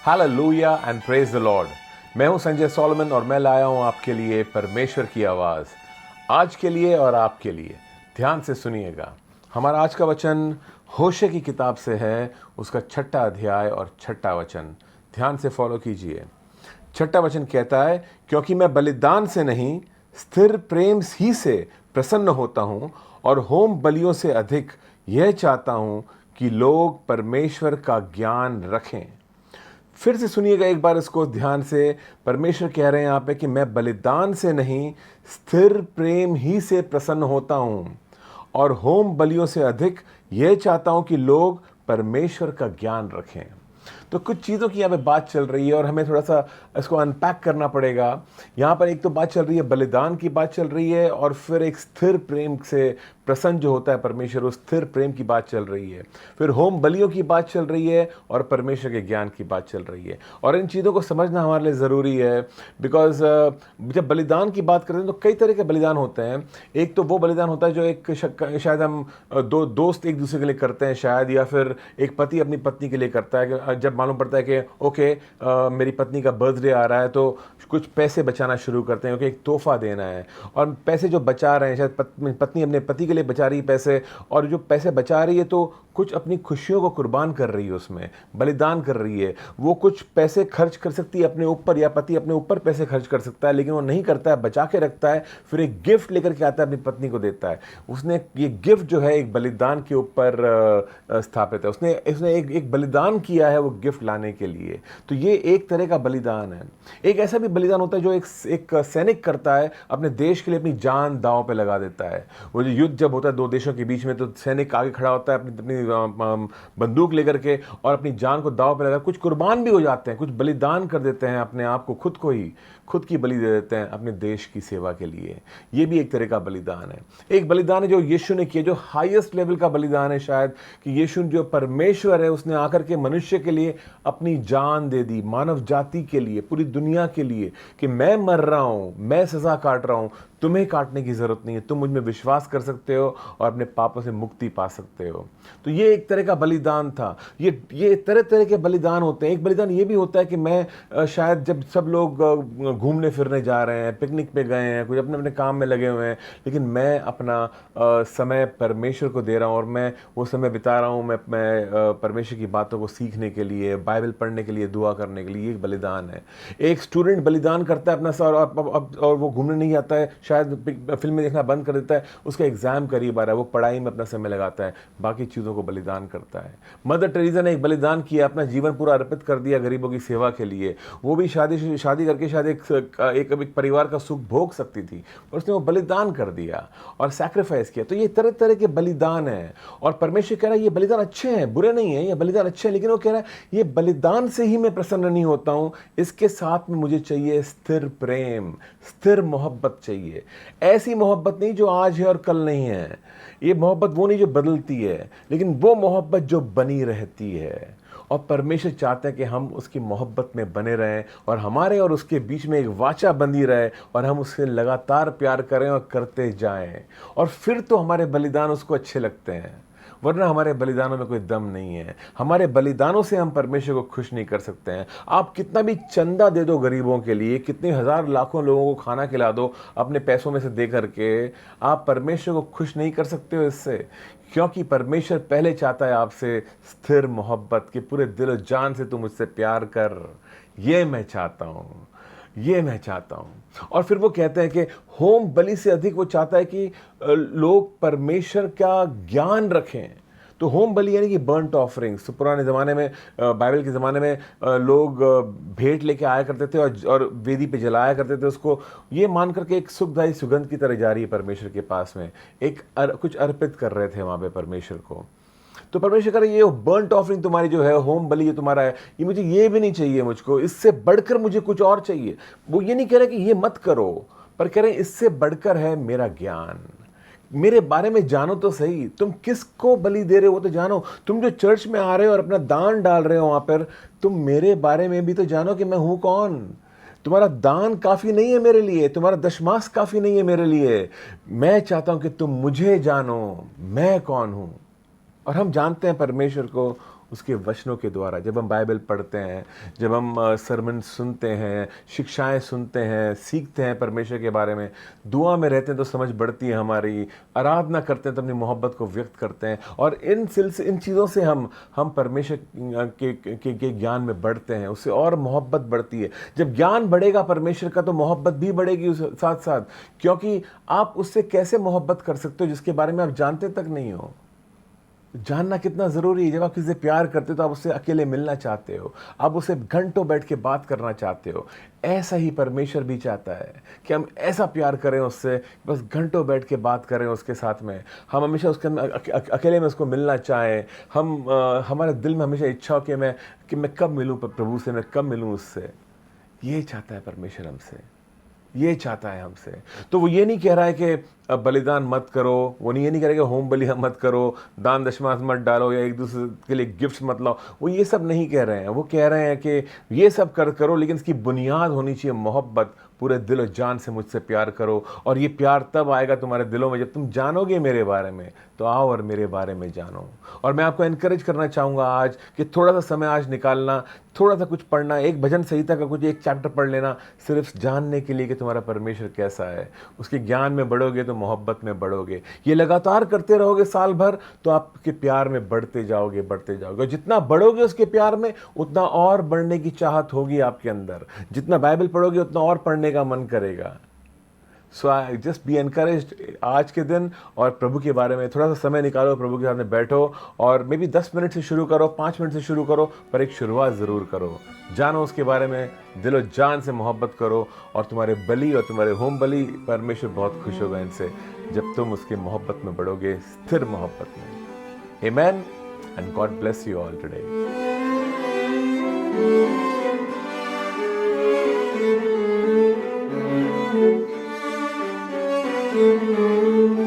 Hallelujah and praise the Lord. मैं हूं Sanjay Solomon और मैं लाया हूं आपके लिए परमेश्वर की आवाज़, आज के लिए और आपके लिए। ध्यान से सुनिएगा। हमारा आज का वचन होशे की किताब से है, उसका 6वां अध्याय और 6वां वचन। ध्यान से फॉलो कीजिए। 6वां वचन कहता है, क्योंकि मैं बलिदान से नहीं स्थिर प्रेम ही से प्रसन्न होता हूँ और होम बलियों से अधिक यह चाहता हूँ कि लोग परमेश्वर का ज्ञान रखें। फिर से सुनिएगा एक बार इसको ध्यान से। परमेश्वर कह रहे हैं यहाँ पे कि मैं बलिदान से नहीं स्थिर प्रेम ही से प्रसन्न होता हूँ और होम बलियों से अधिक यह चाहता हूँ कि लोग परमेश्वर का ज्ञान रखें। तो कुछ चीज़ों की यहाँ पे बात चल रही है और हमें थोड़ा सा इसको अनपैक करना पड़ेगा। यहाँ पर एक तो बात चल रही है, बलिदान की बात चल रही है, और फिर एक स्थिर प्रेम से प्रसन्न जो होता है परमेश्वर, उस स्थिर प्रेम की बात चल रही है। फिर होम बलियों की बात चल रही है और परमेश्वर के ज्ञान की बात चल रही है। और इन चीज़ों को समझना हमारे लिए ज़रूरी है, बिकॉज जब बलिदान की बात करते हैं तो कई तरह के बलिदान होते हैं। एक तो वो बलिदान होता है जो एक शायद हम दो दोस्त एक दूसरे के लिए करते हैं शायद, या फिर एक पति अपनी पत्नी के लिए करता है कि जब मालूम पड़ता है कि ओके मेरी पत्नी का बर्थडे आ रहा है तो कुछ पैसे बचाना शुरू करते हैं, क्योंकि एक तोहफा देना है। और पैसे जो बचा रहे हैं, शायद पत्नी अपने पति के लिए बचा रही है पैसे, और जो पैसे बचा रही है तो कुछ अपनी खुशियों को कुर्बान कर रही है, उसमें बलिदान कर रही है। वो कुछ पैसे खर्च कर सकती है अपने ऊपर, या पति अपने ऊपर पैसे खर्च कर सकता है, लेकिन वो नहीं करता है, बचा के रखता है। फिर एक गिफ्ट लेकर के आता है, अपनी पत्नी को देता है। उसने ये गिफ्ट जो है एक बलिदान के ऊपर स्थापित है। उसने एक बलिदान किया है वो गिफ्ट लाने के लिए। तो ये एक तरह का बलिदान है। एक ऐसा भी बलिदान होता है जो एक सैनिक करता है, अपने देश के लिए अपनी जान दांव पे लगा देता है। वो जो युद्ध जब होता है दो देशों के बीच में, तो सैनिक आगे खड़ा होता है अपनी बंदूक लेकर के, और अपनी जान को दांव पे लगा, कुछ कुर्बान भी हो जाते हैं, कुछ बलिदान कर देते हैं अपने आप को, खुद की बलि दे देते हैं अपने देश की सेवा के लिए। ये भी एक तरह का बलिदान है। एक बलिदान है जो यीशु ने किया, जो हाईएस्ट लेवल का बलिदान है शायद, कि यीशु जो परमेश्वर है उसने आकर के मनुष्य के लिए अपनी जान दे दी, मानव जाति के लिए, पूरी दुनिया के लिए, कि मैं मर रहा हूं, मैं सजा काट रहा हूं, तुम्हें काटने की जरूरत नहीं है, तुम मुझ में विश्वास कर सकते हो और अपने पापों से मुक्ति पा सकते हो। तो ये एक तरह का बलिदान था। ये तरह तरह के बलिदान होते हैं। एक बलिदान ये भी होता है कि मैं शायद जब सब लोग घूमने फिरने जा रहे हैं, पिकनिक पे गए हैं, कुछ अपने अपने काम में लगे हुए हैं, लेकिन मैं अपना समय परमेश्वर को दे रहा हूँ और मैं वो समय बिता रहा हूँ मैं परमेश्वर की बातों को सीखने के लिए, बाइबल पढ़ने के लिए, दुआ करने के लिए। एक बलिदान है। एक स्टूडेंट बलिदान करता है अपना और वो घूमने नहीं जाता है, शायद फिल्में देखना बंद कर देता है, उसका एग्जाम करीब आ रहा है, वो पढ़ाई में अपना समय लगाता है, बाकी चीज़ों को बलिदान करता है। मदर टेरेसा ने एक बलिदान किया, अपना जीवन पूरा अर्पित कर दिया गरीबों की सेवा के लिए। वो भी शादी करके शायद एक परिवार का सुख भोग सकती थी, और उसने वो बलिदान कर दिया और सैक्रिफाइस किया। तो ये तरह तरह के बलिदान है, और परमेश्वर कह रहा है ये बलिदान अच्छे हैं, बुरे नहीं है, ये बलिदान अच्छे हैं, लेकिन वो कह रहा है ये बलिदान से ही मैं प्रसन्न नहीं होता हूं, इसके साथ में मुझे चाहिए स्थिर प्रेम, स्थिर मोहब्बत चाहिए। ऐसी मोहब्बत नहीं जो आज है और कल नहीं है। ये मोहब्बत वो नहीं जो बदलती है, लेकिन वो मोहब्बत जो बनी रहती है। और परमेश्वर चाहता है कि हम उसकी मोहब्बत में बने रहें, और हमारे और उसके बीच में एक वाचा बंधी रहे, और हम उससे लगातार प्यार करें और करते जाएं। और फिर तो हमारे बलिदान उसको अच्छे लगते हैं, वरना हमारे बलिदानों में कोई दम नहीं है। हमारे बलिदानों से हम परमेश्वर को खुश नहीं कर सकते हैं। आप कितना भी चंदा दे दो गरीबों के लिए, कितने हजार लाखों लोगों को खाना खिला दो अपने पैसों में से दे करके, आप परमेश्वर को खुश नहीं कर सकते हो इससे। क्योंकि परमेश्वर पहले चाहता है आपसे स्थिर मोहब्बत, कि पूरे दिल और जान से तुम मुझसे प्यार कर। ये मैं चाहता हूँ, ये मैं चाहता हूँ। और फिर वो कहते हैं कि होम बलि से अधिक वो चाहता है कि लोग परमेश्वर का ज्ञान रखें। तो होम बलि यानी कि बर्न्ट ऑफरिंग्स। तो पुराने ज़माने में, बाइबल के ज़माने में लोग भेंट लेके आया करते थे और वेदी पे जलाया करते थे उसको, ये मान करके एक सुखदायी सुगंध की तरह जा रही है परमेश्वर के पास में, कुछ अर्पित कर रहे थे वहाँ पे परमेश्वर को। तो परमेश्वर कह रहे ये बर्न्ट ऑफरिंग तुम्हारी जो है, होम बलि जो तुम्हारा है, ये मुझे ये भी नहीं चाहिए, मुझको इससे बढ़कर मुझे कुछ और चाहिए। वो ये नहीं कह रहे कि ये मत करो, पर कह रहे इससे बढ़कर है मेरा ज्ञान। मेरे बारे में जानो तो सही, तुम किसको बलि दे रहे हो वो तो जानो। तुम जो चर्च में आ रहे हो और अपना दान डाल रहे हो वहां पर, तुम मेरे बारे में भी तो जानो कि मैं हूं कौन। तुम्हारा दान काफी नहीं है मेरे लिए, तुम्हारा दशमास काफी नहीं है मेरे लिए। मैं चाहता हूं कि तुम मुझे जानो, मैं कौन हूं। और हम जानते हैं परमेश्वर को, उसके वचनों के द्वारा। जब हम बाइबल पढ़ते हैं, जब हम सरमन सुनते हैं, शिक्षाएं सुनते हैं, सीखते हैं परमेश्वर के बारे में, दुआ में रहते हैं तो समझ बढ़ती है हमारी, आराधना करते हैं तो अपनी मोहब्बत को व्यक्त करते हैं, और इन चीज़ों से हम परमेश्वर के ज्ञान में बढ़ते हैं, उससे और मोहब्बत बढ़ती है। जब ज्ञान बढ़ेगा परमेश्वर का तो मोहब्बत भी बढ़ेगी उस साथ साथ, क्योंकि आप उससे कैसे मोहब्बत कर सकते हो जिसके बारे में आप जानते तक नहीं हो। जानना कितना ज़रूरी है। जब आप किसी से प्यार करते हो तो आप उससे अकेले मिलना चाहते हो, आप उससे घंटों बैठ के बात करना चाहते हो। ऐसा ही परमेश्वर भी चाहता है कि हम ऐसा प्यार करें उससे, बस घंटों बैठ के बात करें उसके साथ में, हम हमेशा उसके अकेले में उसको मिलना चाहें। हमारे दिल में हमेशा इच्छा हो कि मैं कब मिलूँ प्रभु से, मैं कब मिलूँ उससे। ये चाहता है परमेश्वर हमसे, ये चाहता है हमसे। तो वो ये नहीं कह रहा है कि बलिदान मत करो, वो ये नहीं कह रहा है कि होम बलि मत करो, दान दशमांश मत डालो, या एक दूसरे के लिए गिफ्ट्स मत लाओ। वो ये सब नहीं कह रहे हैं। वो कह रहे हैं कि ये सब करो, लेकिन इसकी बुनियाद होनी चाहिए मोहब्बत। पूरे दिल और जान से मुझसे प्यार करो, और ये प्यार तब आएगा तुम्हारे दिलों में जब तुम जानोगे मेरे बारे में। तो आओ और मेरे बारे में जानो। और मैं आपको एनकरेज करना चाहूँगा आज कि थोड़ा सा समय आज निकालना, थोड़ा सा कुछ पढ़ना, एक भजन संहिता का कुछ एक चैप्टर पढ़ लेना, सिर्फ जानने के लिए कि तुम्हारा परमेश्वर कैसा है। उसके ज्ञान में बढ़ोगे तो मोहब्बत में बढ़ोगे। ये लगातार करते रहोगे साल भर तो आपके प्यार में बढ़ते जाओगे, बढ़ते जाओगे। और जितना बढ़ोगे उसके प्यार में, उतना और बढ़ने की चाहत होगी आपके अंदर। जितना बाइबल पढ़ोगे उतना और पढ़ने का मन करेगा। सो आई जस्ट बी एनकरेज्ड आज के दिन, और प्रभु के बारे में थोड़ा सा समय निकालो, प्रभु के सामने बैठो, और मे बी 10 मिनट से शुरू करो, 5 मिनट से शुरू करो, पर एक शुरुआत ज़रूर करो। जानो उसके बारे में, दिलो जान से मोहब्बत करो, और तुम्हारे बलि और तुम्हारे होम बलि परमेश्वर बहुत खुश होगा इनसे, जब तुम उसकी मोहब्बत में बढ़ोगे, स्थिर मोहब्बत में। Amen, and God bless you all today. Thank you.